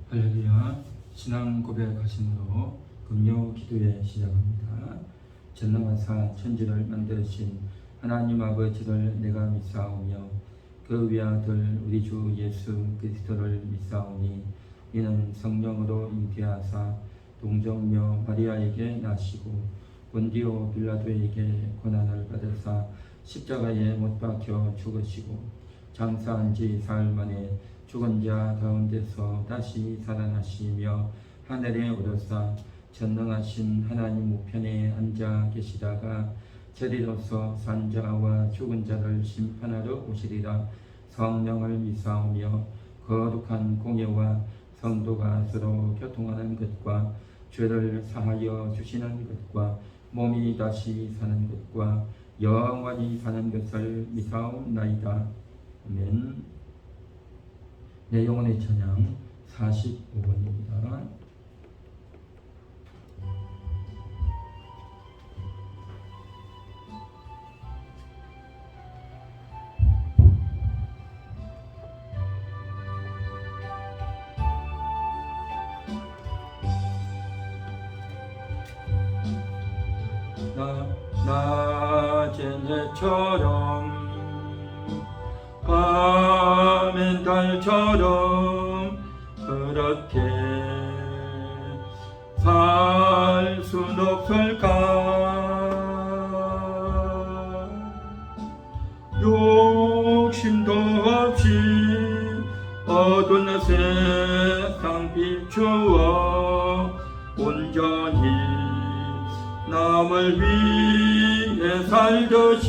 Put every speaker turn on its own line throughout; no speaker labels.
할렐루야. 신앙 고백하심으로 금요 기도회 시작합니다. 전능하사 천지를 만드신 하나님 아버지를 내가 믿사오며 그 위아들 우리 주 예수 그리스도를 믿사오니 이는 성령으로 잉태하사 동정녀 마리아에게 나시고 본디오 빌라도에게 고난을 받으사 십자가에 못 박혀 죽으시고 장사한 지 사흘 만에 죽은 자 가운데서 다시 살아나시며 하늘에 오르사 전능하신 하나님 우편에 앉아 계시다가 저리로서 산 자와 죽은 자를 심판하러 오시리라. 성령을 믿사오며 거룩한 공예와 성도가 서로 교통하는 것과 죄를 사하여 주시는 것과 몸이 다시 사는 것과 영원히 사는 것을 믿사옵나이다. 아멘. 내 영혼의 찬양 45번입니다. 낮엔 해처럼 밤엔 달처럼 그렇게 살 순 없을까. 욕심도 없이 어두운 세상 비추어 온전히 남을 위해 살듯이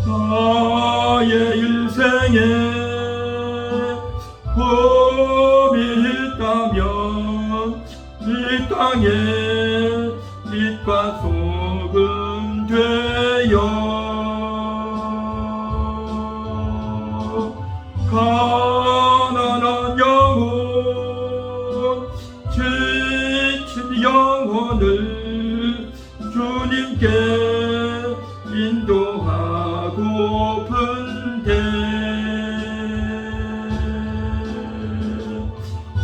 나의 일생에 봄이 있다면 이 땅에 빛과 소금 되어 가난한 영혼 지친 영혼을 주님께 인도하고픈데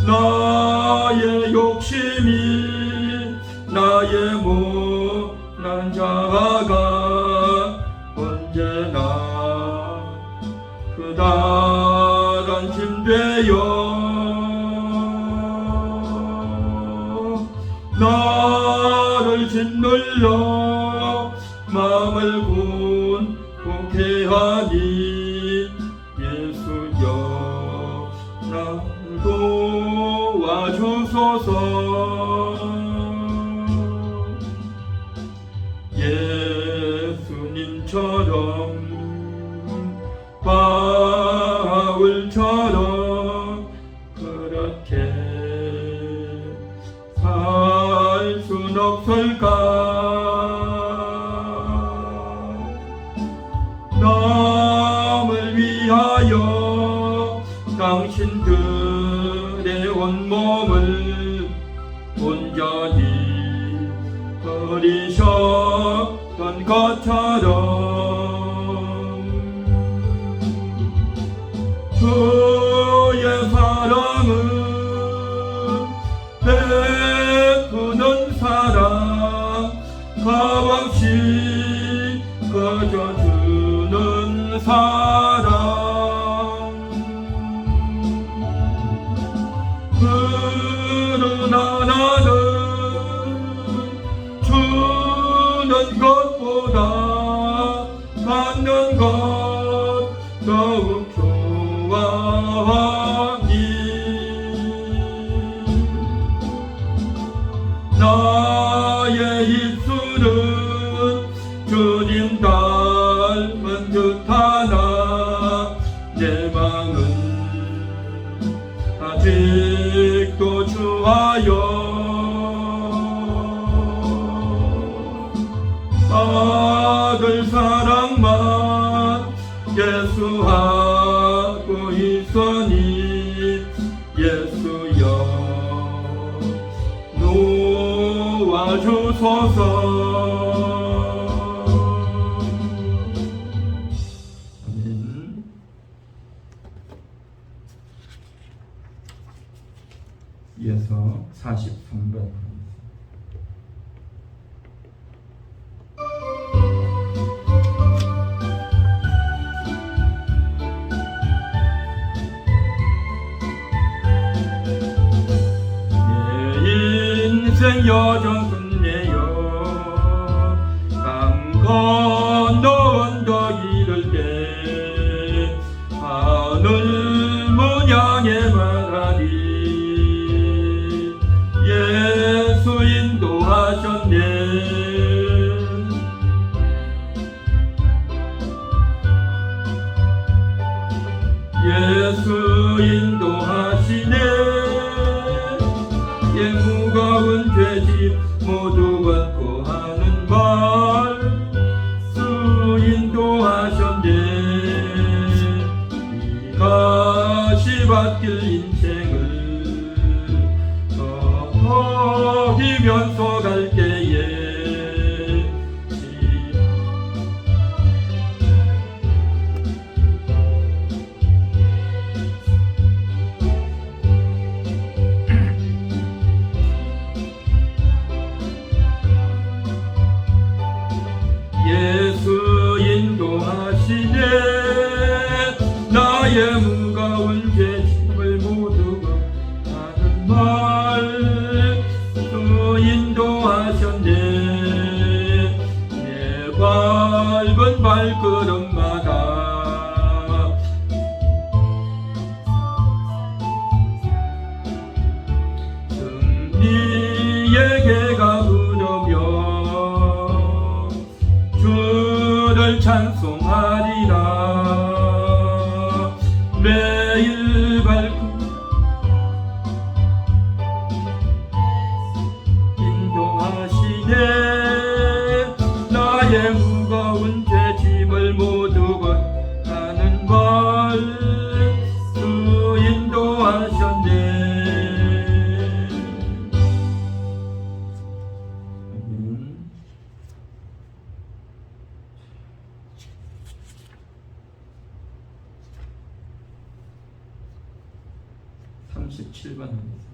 나의 욕심이 나의 못난 자아가 언제나 그다란 짐 되어 나를 짓눌러 마음을 굳게 하니 예수여 나를 도와주소서. 예수님처럼 바울처럼 그렇게 살 순 없을까. 남을 위하여 당신들의 온몸을 온전히 버리셨던 것처럼 주의 사랑은 베푸는 사랑 값없이 거저주는 사랑 그러나 나는 주는 것보다 받는 것 더욱 좋아하니 나의 입술은 주님 닮은 듯하나 내 맘은 아직도 주하여 아들 사랑만 예수하고 있으니 예수여 도와주소서. 아멘. 이어서 43번. 인생 여정 끝내요 강 건너 언덕 이를 때 하늘 문양에 말하리 예수 인도하셨네 예수 인도하시네 예 무거운 죄짐 모두 벗고 하는 말 수 인도하셨네 이것이 받길 인생을 더디면서 갈 때에 예수 인도하시네 나의 무거운 죄짐을 모두 하는 말 또 인도하셨네 내 밟은 발걸음마다 승리의 개가 흐르며 주를 찬송하리라 매일 밝고 인도하시네 나의 무거운 죄짐을 모두 벗하는 걸 주 인도하셨네. 아멘. 37번 하겠습니다.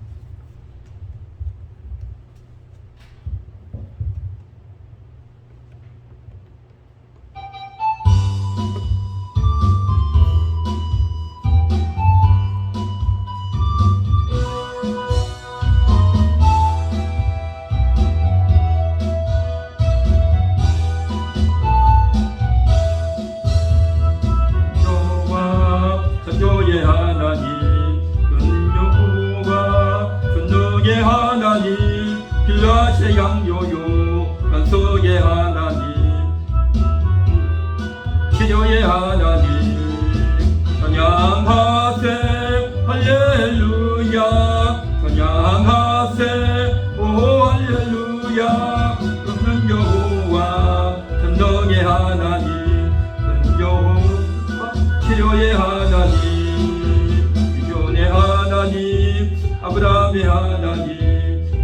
천조의 하나님 은유와 전능의 하나님 길라세 양요요 간석의 하나님 치료의 하나님 찬양하세 할렐루야 찬양하세 오 할렐루야 은는 여호와 전능의 하나님 은여호와 치료의 하나님 유전의 하나님 아브라함의 하나님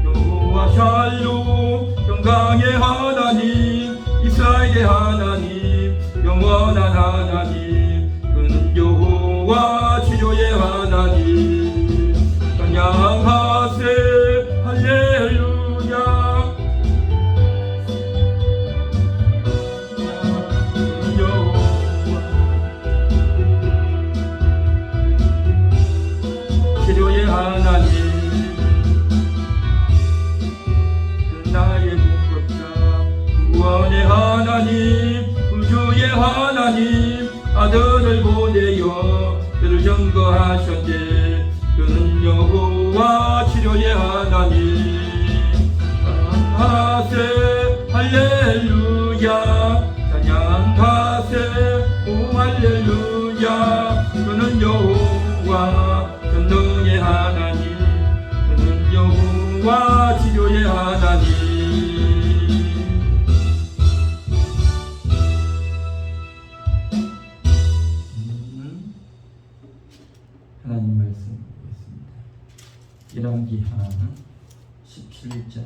여호와 샬롬 영광의 하나님 이스라엘의 하나님 영원한 하나님 그는 여호와 치료의 하나님 찬양하세 할렐루야 치료의 하나님 그 나의 공급자 구원의 하나님 우주의 하나님 아들을 보내어 그를 증거하셨네 그는 여호와 치료의 하나님 찬양하세 할렐루야 찬양하세 오 할렐루야 그는 여호와 전능의 하나님 그는 여호와 치료의 하나님. 하나님 말씀 보겠습니다. 열왕기하 17장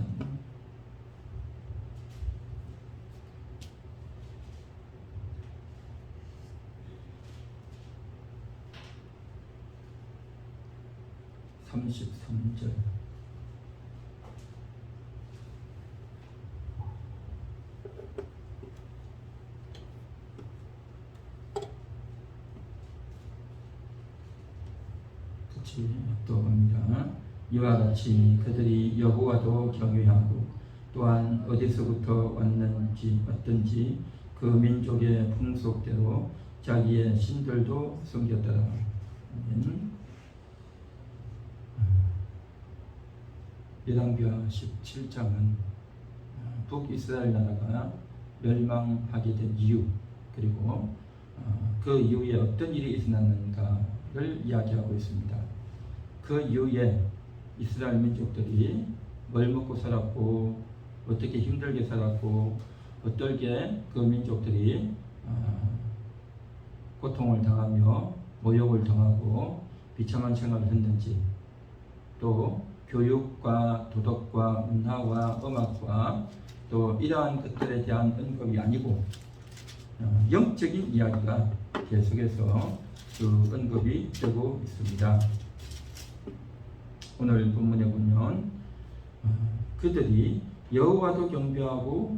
33절 6절 또 봅니다. 이와 같이 그들이 여호와도 경외하고 또한 어디서부터 왔든지 그 민족의 풍속대로 자기의 신들도 섬겼더라. 아멘. 열왕기하 17장은 북이스라엘 나라가 멸망하게 된 이유, 그리고 그 이후에 어떤 일이 일어났는가를 이야기하고 있습니다. 그 이후에 이스라엘 민족들이 뭘 먹고 살았고, 어떻게 힘들게 살았고, 어떻게 그 민족들이 고통을 당하며 모욕을 당하고 비참한 생활을 했는지, 또 교육과 도덕과 문화와 음악과 또 이러한 것들에 대한 언급이 아니고 영적인 이야기가 계속해서 그 언급이 되고 있습니다. 오늘 본문에 보면 그들이 여호와도 경배하고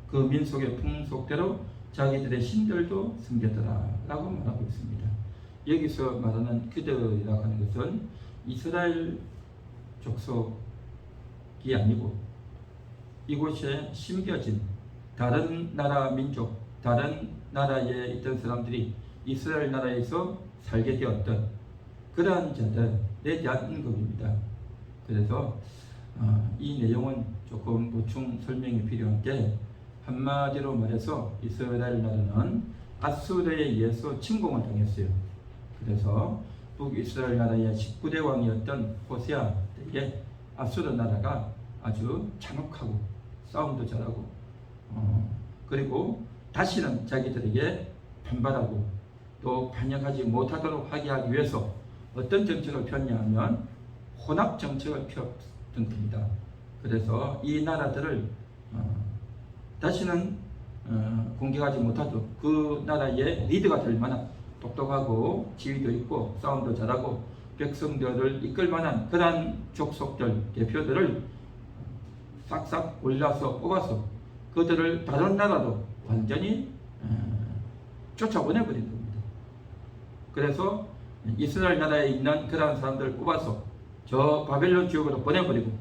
그 민속의 풍속대로 자기들의 신들도 섬겼더라 라고 말하고 있습니다. 여기서 말하는 그들이라고 하는 것은 이스라엘 족속이 아니고 이곳에 심겨진 다른 나라 민족, 다른 나라에 있던 사람들이 이스라엘 나라에서 살게 되었던 그러한 자들에 대한 언급입니다. 그래서 이 내용은 조금 보충 설명이 필요한 게, 한마디로 말해서 이스라엘 나라는 아수르에 의해서 침공을 당했어요. 그래서 북이스라엘 나라의 19대 왕이었던 호세아 때에 아수르 나라가 아주 잔혹하고 싸움도 잘하고 그리고 다시는 자기들에게 반발하고 또 반역하지 못하도록 하게 하기 위해서 어떤 정책을 폈냐면 혼합 정책을 폈던 겁니다. 그래서 이 나라들을 다시는 공격하지 못하도록 그 나라의 리더가 될 만한 똑똑하고 지위도 있고 싸움도 잘하고 백성들을 이끌 만한 그러한 족속들, 대표들을 싹싹 골라서 뽑아서 그들을 다른 나라로 완전히 쫓아보내버린 겁니다. 그래서 이스라엘 나라에 있는 그러한 사람들을 뽑아서 저 바벨론 지역으로 보내버리고,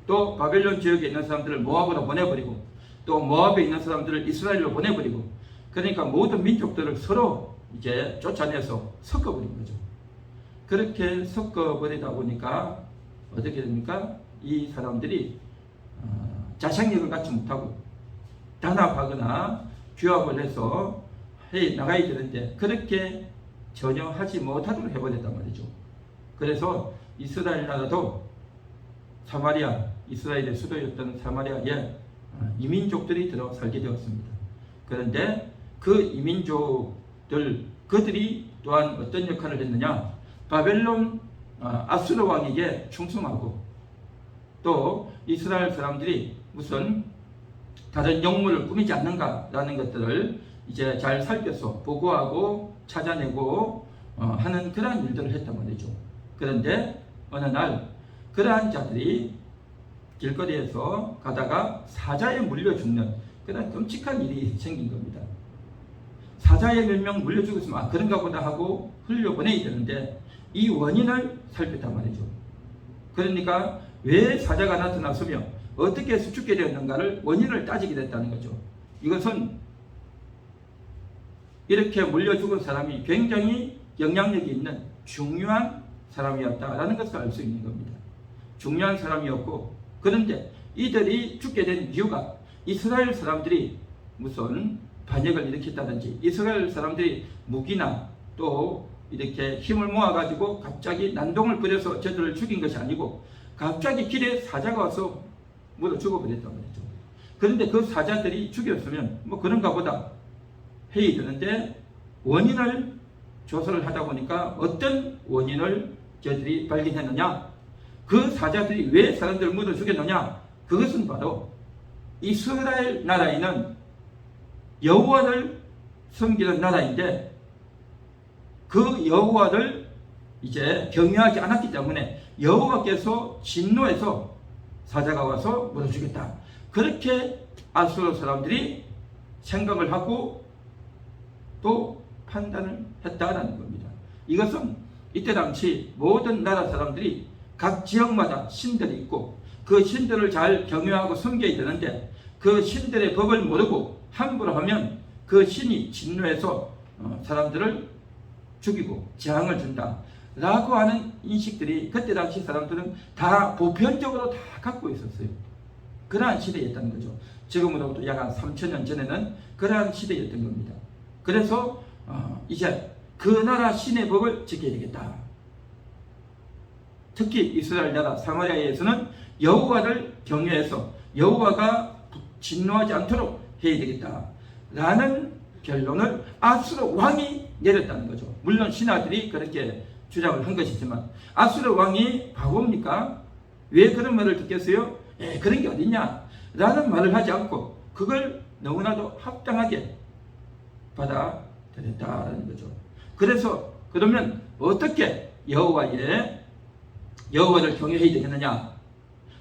또 바벨론 지역에 있는 사람들을 모압으로 보내버리고, 또 모압에 있는 사람들을 이스라엘로 보내버리고, 그러니까 모든 민족들을 서로 이제 쫓아내서 섞어버린 거죠. 그렇게 섞어버리다 보니까 어떻게 됩니까? 이 사람들이 자생력을 갖지 못하고 단합하거나 규합을 해서 나가야 되는데 그렇게 전혀 하지 못하도록 해버렸단 말이죠. 그래서 이스라엘 나라도 사마리아, 이스라엘의 수도였던 사마리아에 이민족들이 들어 살게 되었습니다. 그런데 그 이민족들, 그들이 또한 어떤 역할을 했느냐? 바벨론 아수르 왕에게 충성하고, 또 이스라엘 사람들이 무슨 다른 영물을 꾸미지 않는가라는 것들을 이제 잘 살펴서 보고하고 찾아내고 하는 그러한 일들을 했단 말이죠. 그런데 어느 날 그러한 자들이 길거리에서 가다가 사자에 물려 죽는 그런 끔찍한 일이 생긴 겁니다. 사자에 몇 명 물려 죽었으면 그런가 보다 하고 흘려보내야 되는데 이 원인을 살폈단 말이죠. 그러니까 왜 사자가 나타났으며 어떻게 해서 죽게 되었는가를 원인을 따지게 됐다는 거죠. 이것은 이렇게 물려 죽은 사람이 굉장히 영향력이 있는 중요한 사람이었다라는 것을 알 수 있는 겁니다. 중요한 사람이었고, 그런데 이들이 죽게 된 이유가 이스라엘 사람들이 무슨 반역을 일으켰다든지 이스라엘 사람들이 무기나 또 이렇게 힘을 모아가지고 갑자기 난동을 부려서 저들을 죽인 것이 아니고 갑자기 길에 사자가 와서 물어 죽어버렸단 말이죠. 그런데 그 사자들이 죽였으면 뭐 그런가 보다 해야 되는데 원인을 조사를 하다 보니까 어떤 원인을 저들이 발견했느냐? 그 사자들이 왜 사람들을 물어 죽였느냐? 그것은 바로 이스라엘 나라에는 여호와를 섬기는 나라인데 그 여호와를 이제 경외하지 않았기 때문에 여호와께서 진노해서 사자가 와서 물어 죽였다. 그렇게 아수르 사람들이 생각을 하고 또 판단을 했다라는 겁니다. 이것은 이때 당시 모든 나라 사람들이 각 지역마다 신들이 있고 그 신들을 잘 경외하고 섬겨야 되는데 그 신들의 법을 모르고 함부로 하면 그 신이 진노해서 사람들을 죽이고 재앙을 준다 라고 하는 인식들이 그때 당시 사람들은 다 보편적으로 다 갖고 있었어요. 그러한 시대였다는 거죠. 지금으로부터 약 한 3000년 전에는 그러한 시대였던 겁니다. 그래서 이제 그 나라 신의 법을 지켜야 되겠다. 특히 이스라엘 나라 사마리아에서는 여호와를 경외해서 여호와가 진노하지 않도록 해야 되겠다 라는 결론을 아수르 왕이 내렸다는 거죠. 물론 신하들이 그렇게 주장을 한 것이지만 아수르 왕이 바보입니까? 왜 그런 말을 듣겠어요? 그런 게 어딨냐 라는 말을 하지 않고 그걸 너무나도 합당하게 받아들였다는 거죠. 그래서 그러면 어떻게 여호와를 경외해야 되겠느냐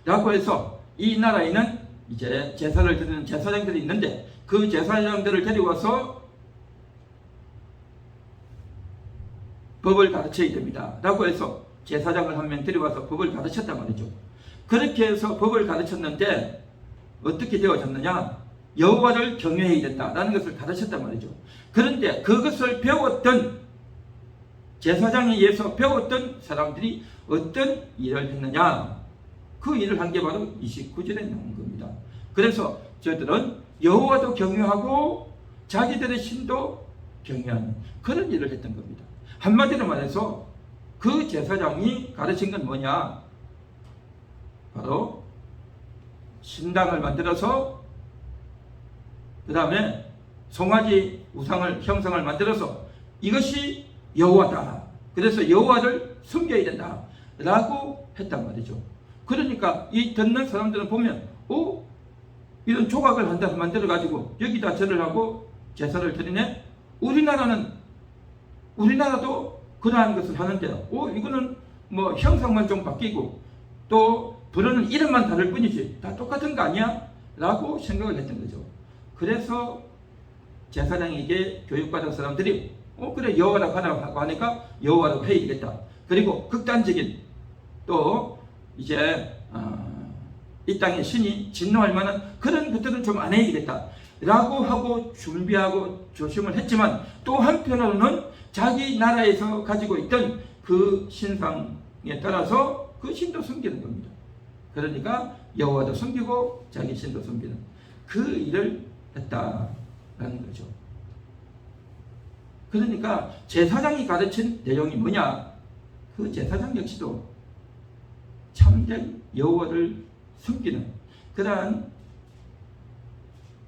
라고 해서 이 나라에는 이제 제사를 드리는 제사장들이 있는데 그 제사장들을 데려와서 법을 가르쳐야 됩니다 라고 해서 제사장을 한 명 데려와서 법을 가르쳤단 말이죠. 그렇게 해서 법을 가르쳤는데 어떻게 되어졌느냐, 여호와를 경외해야 된다라는 것을 가르쳤단 말이죠. 그런데 그것을 배웠던 제사장에 의해서 배웠던 사람들이 어떤 일을 했느냐, 그 일을 한 게 바로 29절에 나온 겁니다. 그래서 저들은 여호와도 경외하고 자기들의 신도 경외하는 그런 일을 했던 겁니다. 한마디로 말해서 그 제사장이 가르친 건 뭐냐, 바로 신당을 만들어서 그 다음에 송아지 형상을 만들어서 이것이 여호와다, 그래서 여호와를 섬겨야 된다 라고 했단 말이죠. 그러니까 이 듣는 사람들은 보면 이런 조각을 한 대 만들어 가지고 여기다 절을 하고 제사를 드리네. 우리나라도 그러한 것을 하는데 이거는 뭐 형상만 좀 바뀌고 또 부르는 이름만 다를 뿐이지 다 똑같은 거 아니야? 라고 생각을 했던 거죠. 그래서 제사장에게 교육받은 사람들이 그래 여호와라고 하라고 하니까 여호와라고 해야 되겠다. 그리고 극단적인 또 이제 이 땅의 신이 진노할 만한 그런 것들은 좀 안 해야 되겠다 라고 하고 준비하고 조심을 했지만 또 한편으로는 자기 나라에서 가지고 있던 그 신상에 따라서 그 신도 섬기는 겁니다. 그러니까 여호와도 섬기고 자기 신도 섬기는 그 일을 했다라는 거죠. 그러니까 제사장이 가르친 내용이 뭐냐, 그 제사장 역시도 참된 여호와를 섬기는 그러한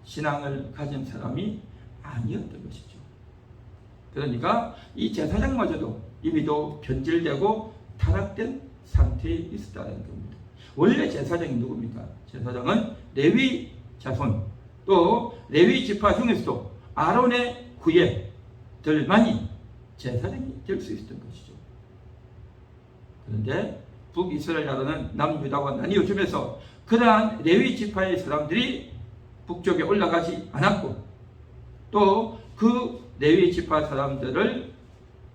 신앙을 가진 사람이 아니었던 것이죠. 그러니까 이 제사장마저도 이미도 변질되고 타락된 상태에 있었다는 겁니다. 원래 제사장이 누굽니까? 제사장은 레위 자손, 또 레위 지파 중에서도 아론의 후예들만이 제사장이 될 수 있었던 것이죠. 그런데 북이스라엘 나라는 남유다와 나뉘어지면서 그러한 레위 지파의 사람들이 북쪽에 올라가지 않았고 또 그 레위 지파 사람들을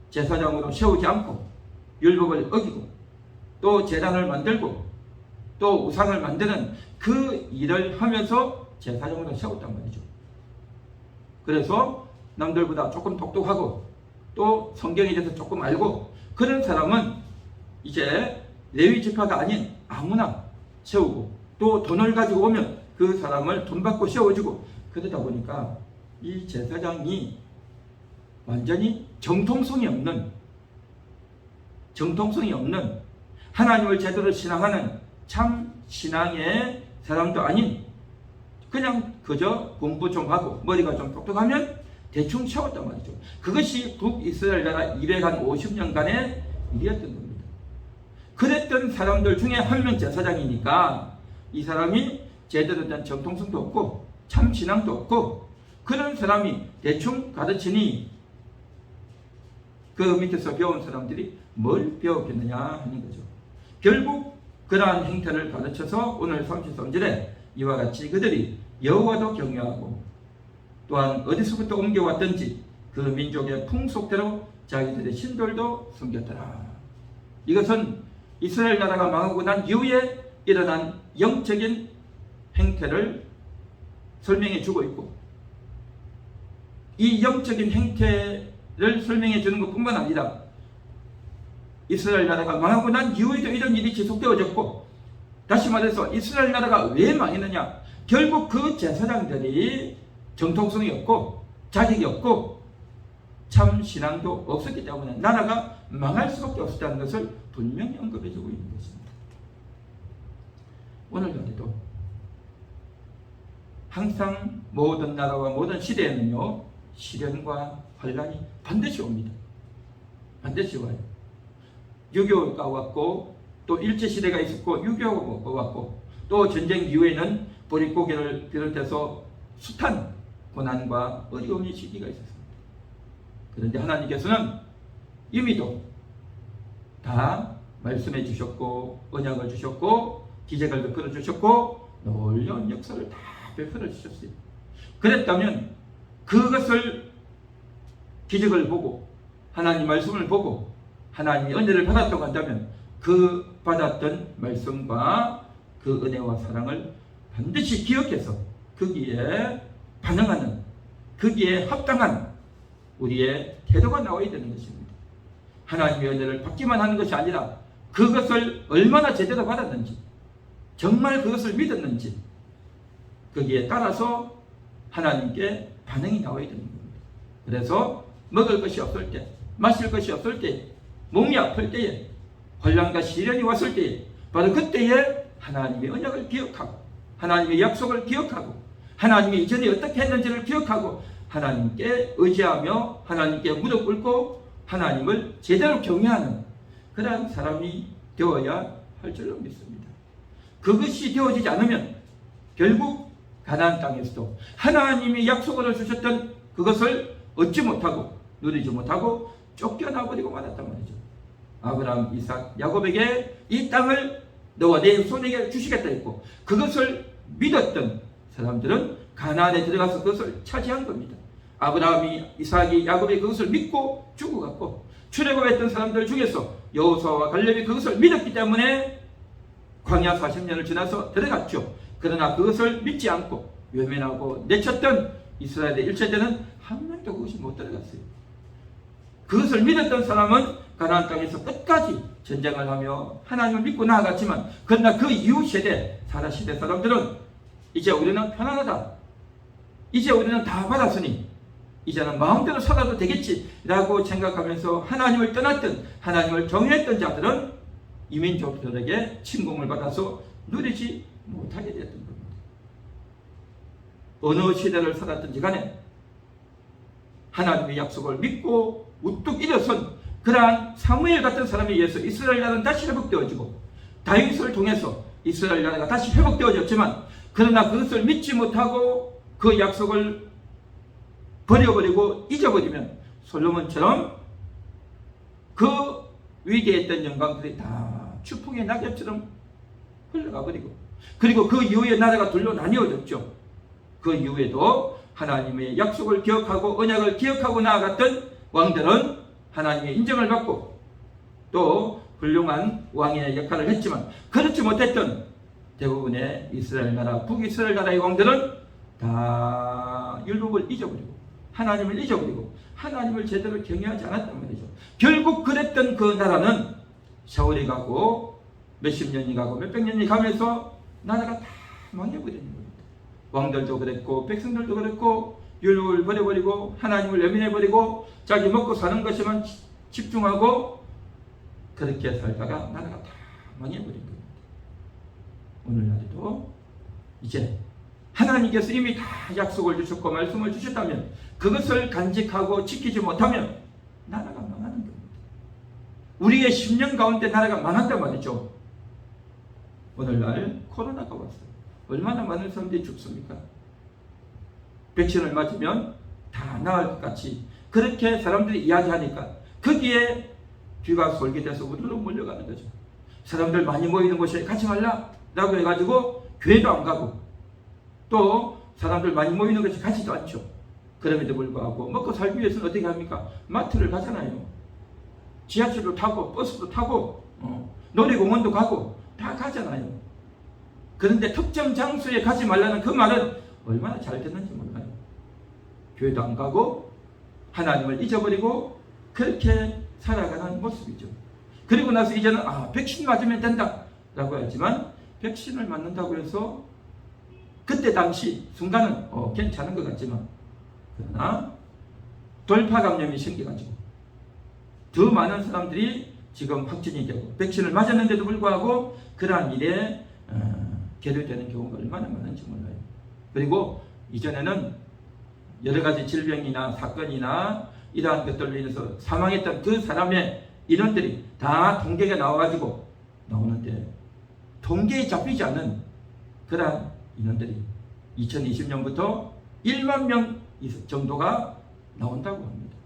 제사장으로 세우지 않고 율법을 어기고 또 제단을 만들고 또 우상을 만드는 그 일을 하면서 제사장으로 세웠단 말이죠. 그래서 남들보다 조금 똑똑하고 또 성경에 대해서 조금 알고 그런 사람은 이제 레위 지파가 아닌 아무나 세우고 또 돈을 가지고 오면 그 사람을 돈 받고 세워주고 그러다 보니까 이 제사장이 완전히 정통성이 없는 하나님을 제대로 신앙하는 참 신앙의 사람도 아닌 그냥 그저 공부 좀 하고 머리가 좀 똑똑하면 대충 세웠단 말이죠. 그것이 북이스라엘 나라 250년간의 일이었던 겁니다. 그랬던 사람들 중에 한 명 제사장이니까 이 사람이 제대로 된 정통성도 없고 참 신앙도 없고 그런 사람이 대충 가르치니 그 밑에서 배운 사람들이 뭘 배웠겠느냐 하는 거죠. 결국 그러한 행태를 가르쳐서 오늘 33절에 이와 같이 그들이 여호와도 경외하고 또한 어디서부터 옮겨왔든지 그 민족의 풍속대로 자기들의 신들도 섬겼더라. 이것은 이스라엘 나라가 망하고 난 이후에 일어난 영적인 행태를 설명해 주고 있고, 이 영적인 행태를 설명해 주는 것뿐만 아니라 이스라엘 나라가 망하고 난 이후에도 이런 일이 지속되어졌고, 다시 말해서 이스라엘 나라가 왜 망했느냐, 결국 그 제사장들이 정통성이 없고 자격이 없고 참 신앙도 없었기 때문에 나라가 망할 수밖에 없었다는 것을 분명히 언급해 주고 있는 것입니다. 오늘날에도 항상 모든 나라와 모든 시대에는요, 시련과 환란이 반드시 옵니다. 반드시 와요. 유교가 왔고, 또 일제시대가 있었고, 유교가 왔고, 또 전쟁 이후에는 보릿고개를 비롯해서 숱한 고난과 어려움의 시기가 있었습니다. 그런데 하나님께서는 이미도 다 말씀해 주셨고, 언약을 주셨고, 기적을 베풀어 주셨고, 놀라운 역사를 다 베풀어 주셨어요. 그랬다면 그것을, 기적을 보고 하나님 말씀을 보고 하나님의 은혜를 받았다고 한다면 그 받았던 말씀과 그 은혜와 사랑을 반드시 기억해서 거기에 반응하는, 거기에 합당한 우리의 태도가 나와야 되는 것입니다. 하나님의 은혜를 받기만 하는 것이 아니라 그것을 얼마나 제대로 받았는지, 정말 그것을 믿었는지, 거기에 따라서 하나님께 반응이 나와야 되는 겁니다. 그래서 먹을 것이 없을 때, 마실 것이 없을 때, 몸이 아플 때에, 환난과 시련이 왔을 때에, 바로 그때에 하나님의 언약을 기억하고 하나님의 약속을 기억하고 하나님이 이전에 어떻게 했는지를 기억하고 하나님께 의지하며 하나님께 무릎 꿇고 하나님을 제대로 경외하는 그러한 사람이 되어야 할 줄로 믿습니다. 그것이 되어지지 않으면 결국 가나안 땅에서도 하나님이 약속을 주셨던 그것을 얻지 못하고 누리지 못하고 쫓겨나 버리고 말았단 말이죠. 아브라함, 이삭, 야곱에게 이 땅을 너와 내 손에게 주시겠다 했고, 그것을 믿었던 사람들은 가나안에 들어가서 그것을 차지한 겁니다. 아브라함이, 이삭이, 야곱이 그것을 믿고 죽어갔고, 출애굽했던 사람들 중에서 여호수아와 갈렙이 그것을 믿었기 때문에 광야 40년을 지나서 들어갔죠. 그러나 그것을 믿지 않고 외면하고 내쳤던 이스라엘의 1세대는 한 명도 그것이 못 들어갔어요. 그것을 믿었던 사람은 가나안 땅에서 끝까지 전쟁을 하며 하나님을 믿고 나아갔지만, 그러나 그 이후 세대, 사라 시대 사람들은 이제 우리는 편안하다, 이제 우리는 다 받았으니 이제는 마음대로 살아도 되겠지 라고 생각하면서 하나님을 떠났던, 하나님을 경외했던 자들은 이민족들에게 침공을 받아서 누리지 못하게 되었던 겁니다. 어느 시대를 살았든지 간에 하나님의 약속을 믿고 우뚝 일어선 그러한 사무엘 같은 사람에 의해서 이스라엘 나라는 다시 회복되어지고, 다윗을 통해서 이스라엘 나라가 다시 회복되어졌지만, 그러나 그것을 믿지 못하고 그 약속을 버려버리고 잊어버리면 솔로몬처럼 그 위대에 있던 영광들이 다 추풍의 낙엽처럼 흘러가 버리고, 그리고 그 이후에 나라가 둘로 나뉘어졌죠. 그 이후에도 하나님의 약속을 기억하고 언약을 기억하고 나아갔던 왕들은 하나님의 인정을 받고 또 훌륭한 왕의 역할을 했지만, 그렇지 못했던 대부분의 이스라엘 나라, 북이스라엘 나라의 왕들은 다 율법을 잊어버리고 하나님을 잊어버리고 하나님을 제대로 경외하지 않았단 말이죠. 결국 그랬던 그 나라는 세월이 가고 몇십 년이 가고 몇백 년이 가면서 나라가 다 망해버리는 겁니다. 왕들도 그랬고 백성들도 그랬고 율법을 버려버리고 하나님을 외면해버리고 자기 먹고 사는 것에만 집중하고 그렇게 살다가 나라가 다 망해버린 겁니다. 오늘날에도 이제 하나님께서 이미 다 약속을 주셨고 말씀을 주셨다면 그것을 간직하고 지키지 못하면 나라가 망하는 겁니다. 우리의 10년 가운데 나라가 망한단 말이죠. 오늘날 코로나가 왔어요. 얼마나 많은 사람들이 죽습니까? 백신을 맞으면 다 나을 것 같이 그렇게 사람들이 이야기하니까 거기에 귀가 솔깃해서 우르르 몰려가는 거죠. 사람들 많이 모이는 곳에 가지 말라라고 해가지고 교회도 안 가고 또 사람들 많이 모이는 곳에 가지도 않죠. 그럼에도 불구하고 먹고 살기 위해서는 어떻게 합니까? 마트를 가잖아요. 지하철도 타고 버스도 타고 놀이공원도 가고 다 가잖아요. 그런데 특정 장소에 가지 말라는 그 말은 얼마나 잘 듣는지 몰라요. 교회도 안 가고 하나님을 잊어버리고 그렇게 살아가는 모습이죠. 그리고 나서 이제는 백신 맞으면 된다 라고 하지만 백신을 맞는다고 해서 그때 당시 순간은 괜찮은 것 같지만 그러나 돌파 감염이 생겨가지고 더 많은 사람들이 지금 확진이 되고 백신을 맞았는데도 불구하고 그러한 일에 계류되는 경우가 얼마나 많은지 몰라요. 그리고 이전에는 여러 가지 질병이나 사건이나 이러한 것들로 인해서 사망했던 그 사람의 인원들이 다 통계가 나와가지고 나오는데 통계에 잡히지 않는 그러한 인원들이 2020년부터 1만 명 정도가 나온다고 합니다.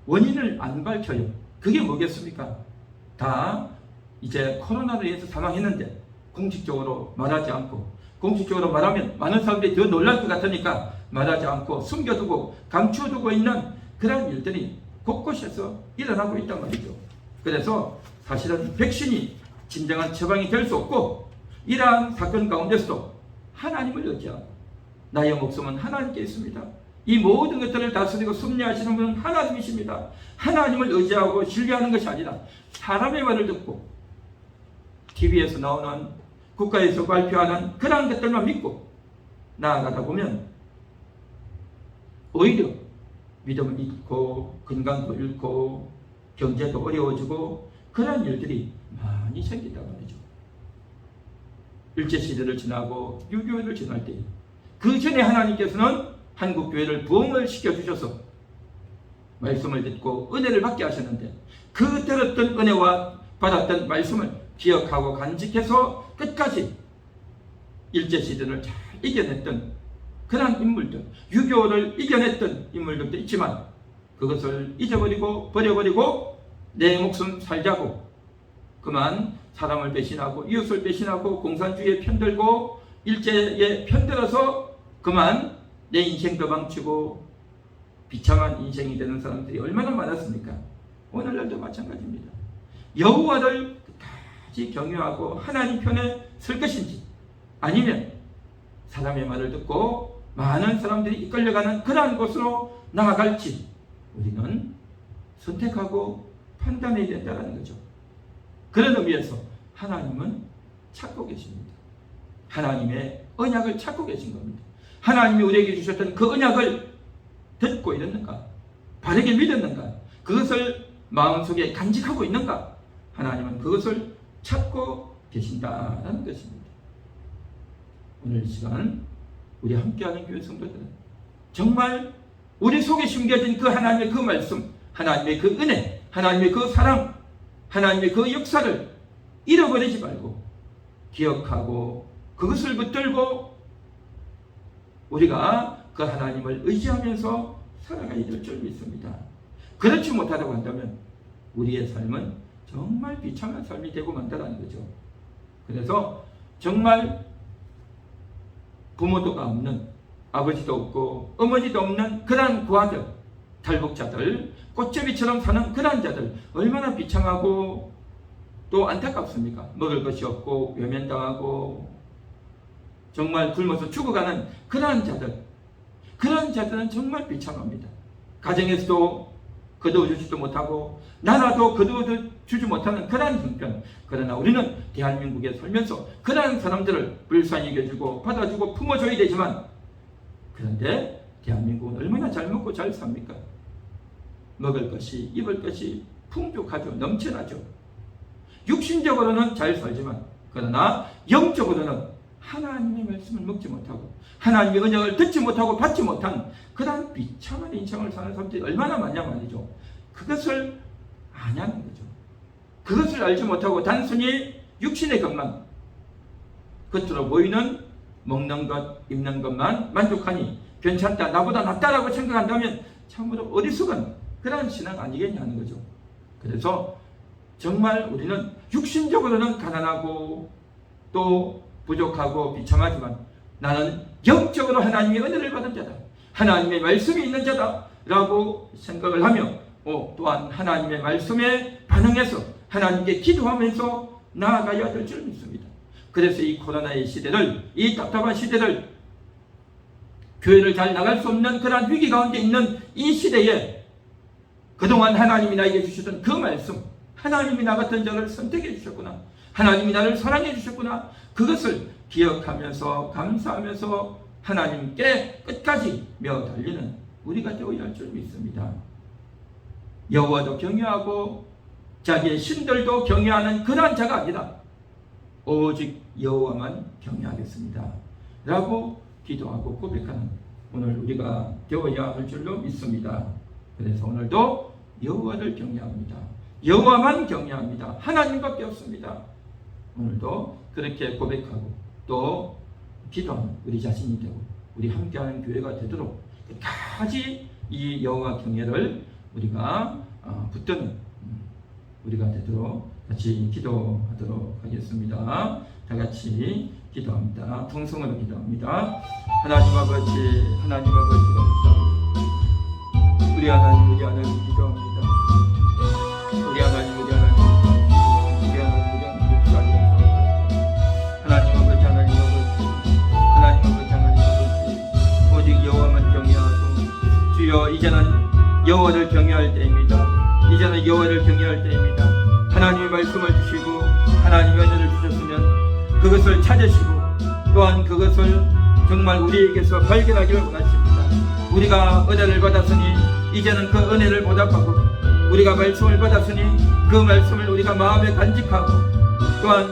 원인을 안 밝혀요. 그게 뭐겠습니까? 다 이제 코로나로 인해서 사망했는데 공식적으로 말하지 않고, 공식적으로 말하면 많은 사람들이 더 놀랄 것 같으니까 말하지 않고 숨겨두고 감추어두고 있는 그런 일들이 곳곳에서 일어나고 있단 말이죠. 그래서 사실은 백신이 진정한 처방이 될 수 없고, 이러한 사건 가운데서도 하나님을 의지하고 나의 목숨은 하나님께 있습니다. 이 모든 것들을 다스리고 섭리하시는 분은 하나님이십니다. 하나님을 의지하고 신뢰하는 것이 아니라 사람의 말을 듣고 TV에서 나오는, 국가에서 발표하는 그러한 것들만 믿고 나아가다 보면 오히려 믿음을 잃고 건강도 잃고 경제도 어려워지고 그러한 일들이 많이 생긴다고 말이죠. 일제시대를 지나고 6.25를 지날 때 그 전에 하나님께서는 한국교회를 부흥을 시켜주셔서 말씀을 듣고 은혜를 받게 하셨는데, 그 들었던 은혜와 받았던 말씀을 기억하고 간직해서 끝까지 일제시대를 잘 이겨냈던 그런 인물들, 6.25를 이겨냈던 인물들도 있지만 그것을 잊어버리고 버려버리고 내 목숨 살자고 그만 사람을 배신하고 이웃을 배신하고 공산주의에 편들고 일제에 편들어서 그만 내 인생도 망치고 비참한 인생이 되는 사람들이 얼마나 많았습니까? 오늘날도 마찬가지입니다. 여호와를 끝까지 경외하고 하나님 편에 설 것인지, 아니면 사람의 말을 듣고 많은 사람들이 이끌려가는 그러한 곳으로 나아갈지 우리는 선택하고 판단해야 된다는 거죠. 그런 의미에서 하나님은 찾고 계십니다. 하나님의 언약을 찾고 계신 겁니다. 하나님이 우리에게 주셨던 그 언약을 듣고 있는가? 바르게 믿었는가? 그것을 마음속에 간직하고 있는가? 하나님은 그것을 찾고 계신다는 것입니다. 오늘 이 시간 우리 함께하는 교회 성도들은 정말 우리 속에 심겨진 그 하나님의 그 말씀, 하나님의 그 은혜, 하나님의 그 사랑, 하나님의 그 역사를 잃어버리지 말고 기억하고 그것을 붙들고 우리가 그 하나님을 의지하면서 살아가야 될 줄 믿습니다. 그렇지 못하다고 한다면 우리의 삶은 정말 비참한 삶이 되고 만다라는 거죠. 그래서 정말 부모도가 없는, 아버지도 없고 어머니도 없는 그런 고아들, 탈북자들, 꽃제비처럼 사는 그런 자들 얼마나 비참하고 또 안타깝습니까? 먹을 것이 없고 외면당하고 정말 굶어서 죽어가는 그런 자들, 그런 자들은 정말 비참합니다. 가정에서도 거두어주지도 못하고 나라도 거두어주지 못하는 그런 형편. 그러나 우리는 대한민국에 살면서 그런 사람들을 불쌍히 여겨주고 받아주고 품어줘야 되지만, 그런데 대한민국은 얼마나 잘 먹고 잘 삽니까? 먹을 것이, 입을 것이 풍족하죠. 넘쳐나죠. 육신적으로는 잘 살지만 그러나 영적으로는 하나님의 말씀을 먹지 못하고 하나님의 언약을 듣지 못하고 받지 못한 그런 비참한 인생을 사는 사람들이 얼마나 많냐 말이죠. 그것을 아냐는 거죠. 그것을 알지 못하고 단순히 육신의 것만, 겉으로 보이는 먹는 것, 입는 것만 만족하니 괜찮다, 나보다 낫다라고 생각한다면 참으로 어리석은 그런 신앙 아니겠냐는 거죠. 그래서 정말 우리는 육신적으로는 가난하고 또 부족하고 비참하지만 나는 영적으로 하나님의 은혜를 받은 자다, 하나님의 말씀이 있는 자다 라고 생각을 하며 또한 하나님의 말씀에 반응해서 하나님께 기도하면서 나아가야 될 줄 믿습니다. 그래서 이 코로나의 시대를, 이 답답한 시대를, 교회를 잘 나갈 수 없는 그러한 위기 가운데 있는 이 시대에 그동안 하나님이 나에게 주시던 그 말씀, 하나님이 나 같은 자를 선택해 주셨구나, 하나님이 나를 사랑해 주셨구나, 그것을 기억하면서 감사하면서 하나님께 끝까지 며 달리는 우리가 되어야 할 줄 믿습니다. 여호와도 경외하고 자기의 신들도 경외하는 그러한 자가 아니라 오직 여호와만 경외하겠습니다 라고 기도하고 고백하는 오늘 우리가 되어야 할 줄로 믿습니다. 그래서 오늘도 여호와를 경외합니다. 여호와만 경외합니다. 하나님밖에 없습니다. 오늘도 그렇게 고백하고 또 기도하는 우리 자신이 되고 우리 함께하는 교회가 되도록 끝까지 이 여호와 경외를 우리가 붙드는 우리가 되도록 같이 기도하도록 하겠습니다. 다 같이 기도합니다. 통성으로 기도합니다. 하나님 아버지, 하나님 아버지 감사합니다. 우리 하나님 기도합니다. 우리 하나님 하나님 아버지, 하나님 아버지 오직 여호와만 경외하고 주여 이제는 여호와를 경외할 때입니다. 이제는 여호와를 경외할 때입니다. 하나님의 말씀을 주시고 하나님의 은혜를 주셨으면 그것을 찾으시고 또한 그것을 정말 우리에게서 발견하기를 원하십니다. 우리가 은혜를 받았으니 이제는 그 은혜를 보답하고 우리가 말씀을 받았으니 그 말씀을 우리가 마음에 간직하고 또한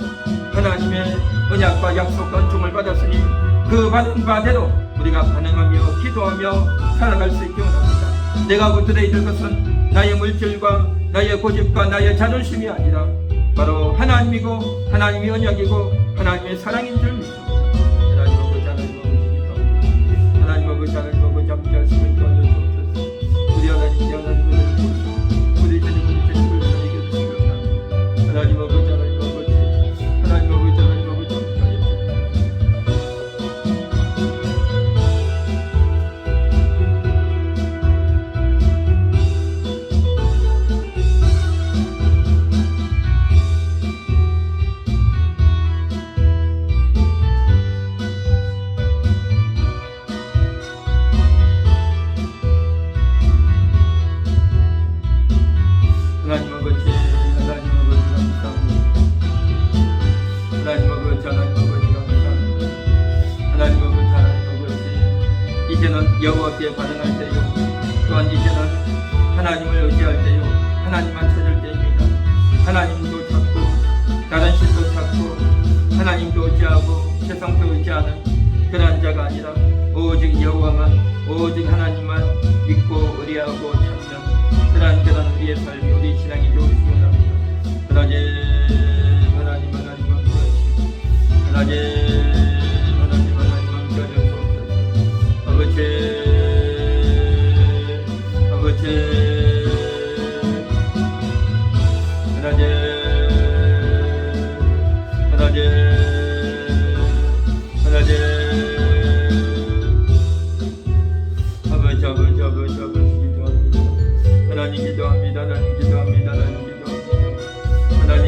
하나님의 언약과 약속과 은총을 받았으니 그 받은 바대로 우리가 반응하며 기도하며 살아갈 수 있기 원합니다. 내가 붙들어야 될 것은 나의 물질과 나의 고집과 나의 자존심이 아니라 바로 하나님이고 하나님의 언약이고 하나님의 사랑인 줄 믿습니다. 하나님 아버지, 하나님 아버지, 하나님 아버지, 하나님 아버지 함께 하시면 도와주옵소서. 우리 하나님께 하나님을 해주옵소서. 우리 주님을 저에게 주시옵소서. 하나님 아버지, 하나님 아버지, 하나님 아버지, 하나님 아버지 함께 하옵소서. 하나님 아버지, 하나님 아버지 감사합니다. 하나님 아버지, 하나님 아버지 감사합니다. 하나님 아버지, 하나님 아버지, 이제는 여호와께 반응할 때요, 또한 이제는 하나님을 의지할 때요, 하나님만 찾을 때입니다. 하나님도 찾고 다른 신도 찾고 하나님도 의지하고 세상도 의지하는 그러한 자가 아니라 오직 여호와만, 오직 하나님만 믿고 의뢰하고 찾는 그런 우리의 삶이, 우리 신앙이 되어주시기 원합니다. 하나님 하나님 하나님 함께 하나님 함께 하소서. 아버지 하나님 기도합니다. 하나님 기도합니다. 하나님 기도합니다. 하나님 기도합니다. 하나님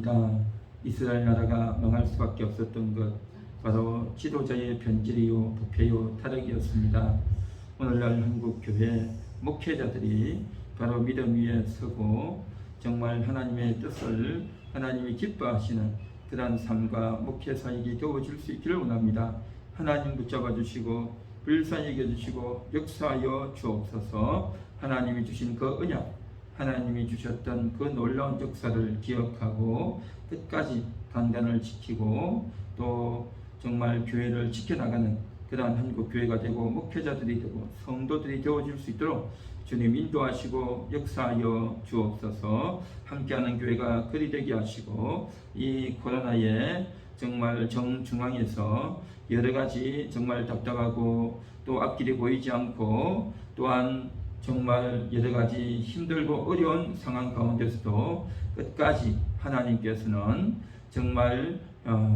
그렇습니다. 이스라엘 나라가 망할 수밖에 없었던 것 바로 지도자의 변질이요 부패요 타락이었습니다. 오늘날 한국 교회 목회자들이 바로 믿음 위에 서고 정말 하나님의 뜻을 하나님이 기뻐하시는 그러한 삶과 목회 사역이 되어질 수 있기를 원합니다. 하나님 붙잡아 주시고 불쌍히 여겨주시고 역사하여 주옵소서. 하나님이 주신 그 언약, 하나님이 주셨던 그 놀라운 역사를 기억하고 끝까지 단단을 지키고 또 정말 교회를 지켜나가는 그러한 한국 교회가 되고 목회자들이 되고 성도들이 되어질 수 있도록 주님 인도하시고 역사하여 주옵소서. 함께하는 교회가 그리 되게 하시고 이 코로나에 정말 정중앙에서 여러가지 정말 답답하고 또 앞길이 보이지 않고 또한 정말 여러가지 힘들고 어려운 상황 가운데서도 끝까지 하나님께서는 정말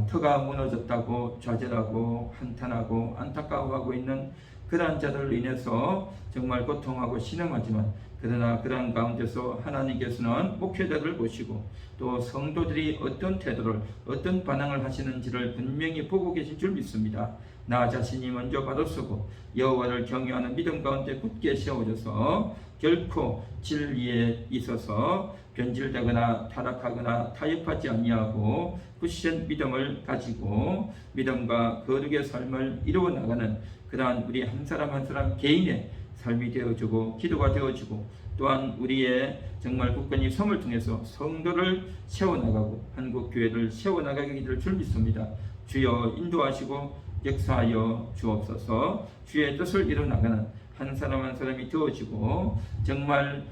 터가 무너졌다고 좌절하고 한탄하고 안타까워하고 있는 그러한 자들로 인해서 정말 고통하고 신음하지만 그러나 그러한 가운데서 하나님께서는 목회자들을 보시고 또 성도들이 어떤 태도를 어떤 반응을 하시는지를 분명히 보고 계신 줄 믿습니다. 나 자신이 먼저 바로서고 여호와를 경외하는 믿음 가운데 굳게 세워져서 결코 진리에 있어서 변질되거나 타락하거나 타협하지 아니하고 굳센 믿음을 가지고 믿음과 거룩의 삶을 이루어 나가는 그러한 우리 한 사람 한 사람 개인의 삶이 되어주고 기도가 되어주고 또한 우리의 정말 굳건히 섬을 통해서 성도를 세워나가고 한국 교회를 세워나가게 될 줄 믿습니다. 주여 인도하시고 역사하여 주옵소서. 주의 뜻을 이루어나가는 한 사람 한 사람이 되어지고 정말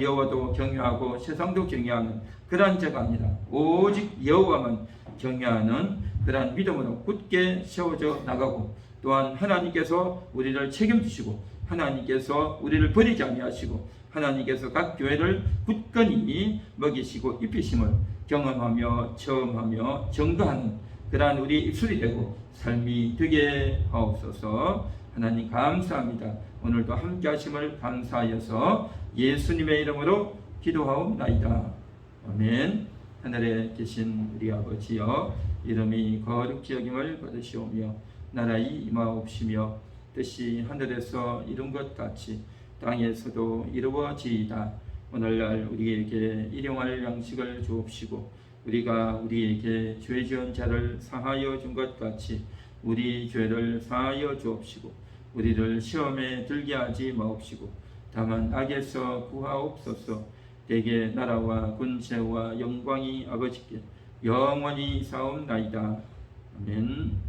여호와도 경외하고 세상도 경외하는 그러한 자가 아니라 오직 여호와만 경외하는 그러한 믿음으로 굳게 세워져 나가고 또한 하나님께서 우리를 책임지시고 하나님께서 우리를 버리지 아니하시고 하나님께서 각 교회를 굳건히 먹이시고 입히심을 경험하며 체험하며 증거하는 그러한 우리 입술이 되고 삶이 되게 하옵소서. 하나님 감사합니다. 오늘도 함께 하심을 감사하여서 예수님의 이름으로 기도하옵나이다. 아멘. 하늘에 계신 우리 아버지여, 이름이 거룩히 여김을 받으시오며 나라의 임하옵시며 뜻이 하늘에서 이룬 것 같이 땅에서도 이루어지이다. 오늘날 우리에게 일용할 양식을 주옵시고 우리가 우리에게 죄 지은 자를 사하여 준 것 같이 우리 죄를 사하여 주옵시고 우리를 시험에 들게 하지 마옵시고 다만 악에서 구하옵소서. 대개 나라와 군세와 영광이 아버지께 영원히 사옵나이다. 아멘.